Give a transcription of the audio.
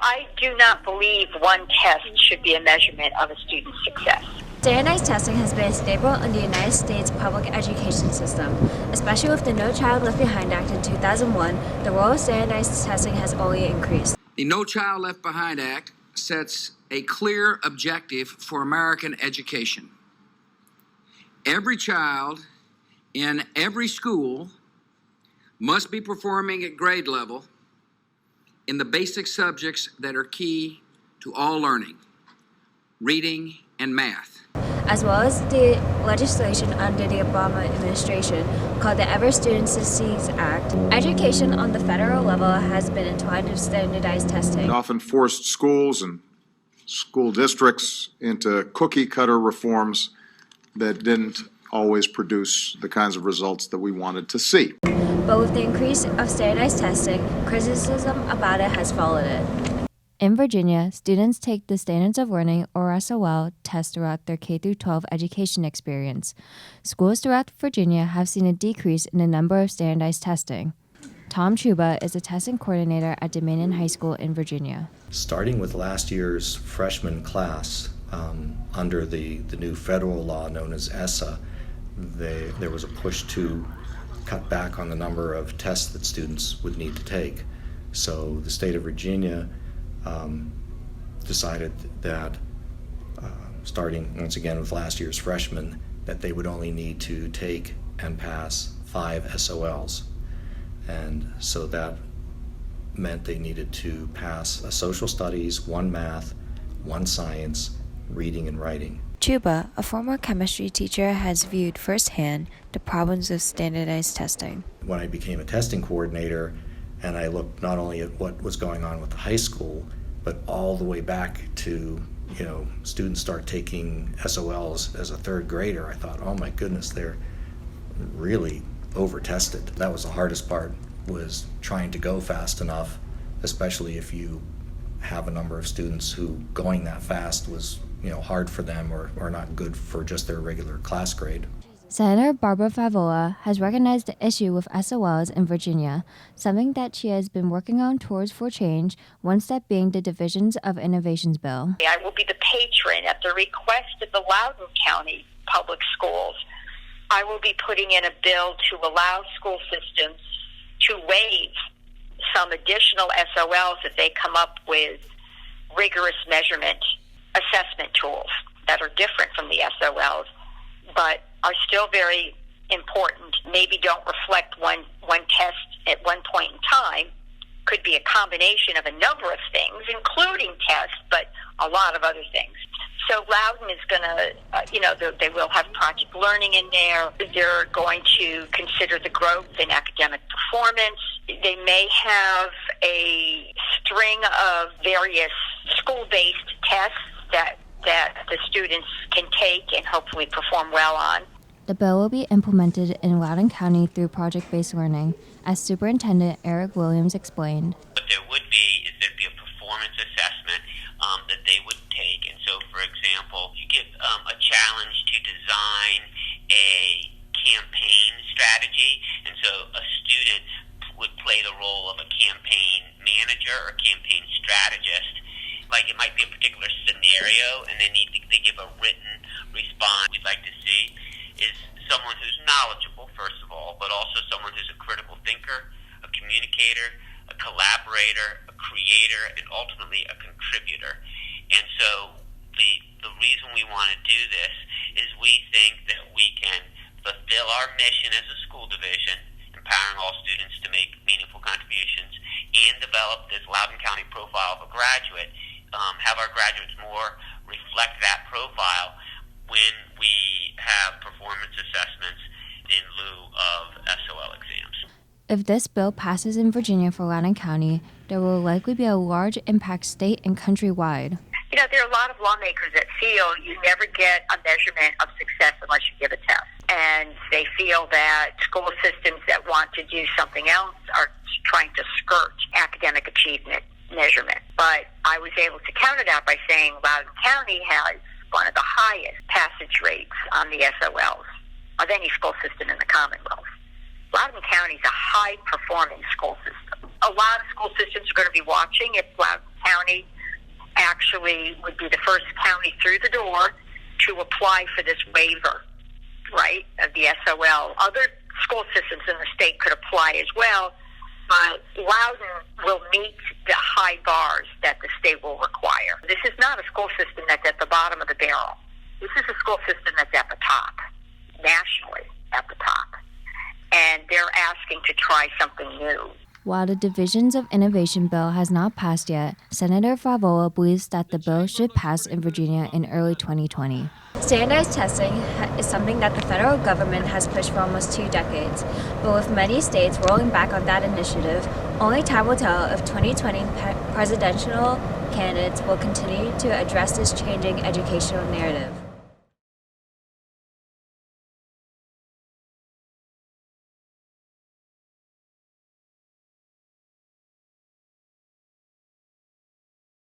I do not believe one test should be a measurement of a student's success. Standardized testing has been a staple in the United States public education system. Especially with the No Child Left Behind Act in 2001, the role of standardized testing has only increased. The No Child Left Behind Act sets a clear objective for American education. Every child in every school must be performing at grade level in the basic subjects that are key to all learning, reading and math. As well as the legislation under the Obama administration called the Every Student Succeeds Act, education on the federal level has been entwined with standardized testing. It often forced schools and school districts into cookie-cutter reforms that didn't always produce the kinds of results that we wanted to see. But with the increase of standardized testing, criticism about it has followed it. In Virginia, students take the Standards of Learning, or SOL, test throughout their K-12 education experience. Schools throughout Virginia have seen a decrease in the number of standardized testing. Tom Chuba is a testing coordinator at Dominion High School in Virginia. Starting with last year's freshman class, under the new federal law known as ESSA, there was a push to cut back on the number of tests that students would need to take. So the state of Virginia decided that starting once again with last year's freshmen, that they would only need to take and pass 5 SOLs. And so that meant they needed to pass a social studies, 1 math, 1 science, reading and writing. Chuba, a former chemistry teacher, has viewed firsthand the problems of standardized testing. When I became a testing coordinator, and I looked not only at what was going on with the high school, but all the way back to, students start taking SOLs as a 3rd grader, I thought, oh my goodness, they're really over-tested. That was the hardest part, was trying to go fast enough, especially if you have a number of students who going that fast was, hard for them or not good for just their regular class grade. Senator Barbara Favola has recognized the issue with SOLs in Virginia, something that she has been working on towards for change, one step being the Divisions of Innovations bill. I will be the patron at the request of the Loudoun County Public Schools. I will be putting in a bill to allow school systems to waive some additional SOLs if they come up with rigorous measurement assessment tools that are different from the SOLs, but are still very important, maybe don't reflect one test at one point in time, could be a combination of a number of things, including tests, but a lot of other things. So Loudoun is going to, they will have project learning in there. They're going to consider the growth in academic performance. They may have a string of various school-based tests that the students can take and hopefully perform well on. The bill will be implemented in Loudoun County through project-based learning, as Superintendent Eric Williams explained. What there would be is there'd be a performance assessment that they would take. And so, for example, you get a challenge to design a campaign strategy. And so a student would play the role of a campaign manager or campaign strategist. Like it might be a particular scenario, and they give a written response. We'd like to see is someone who's knowledgeable, first of all, but also someone who's a critical thinker, a communicator, a collaborator, a creator, and ultimately a contributor. And so the reason we want to do this is we think that we can fulfill our mission as a school division, empowering all students to make meaningful contributions, and develop this Loudoun County profile of a graduate, have our graduates more reflect that profile when we have performance assessments in lieu of SOL exams. If this bill passes in Virginia for Loudoun County, there will likely be a large impact state and countrywide. There are a lot of lawmakers that feel you never get a measurement of success unless you give a test. And they feel that school systems that want to do something else are trying to skirt academic achievement measurement. But I was able to counter that by saying Loudoun County has one of the highest passage rates on the SOLs of any school system in the Commonwealth. Loudoun County is a high-performing school system. A lot of school systems are going to be watching if Loudoun County be the first county through the door to apply for this waiver, right, of the SOL. Other school systems in the state could apply as well, but Loudoun will meet the high bars that the state will require. This is not a school system that's at the bottom of the barrel. This is a school system that's at the top, nationally at the top. And they're asking to try something new. While the Divisions of Innovation bill has not passed yet, Senator Favola believes that the bill should pass in Virginia in early 2020. Standardized testing is something that the federal government has pushed for almost 2 decades, but with many states rolling back on that initiative, only time will tell if 2020 presidential candidates will continue to address this changing educational narrative.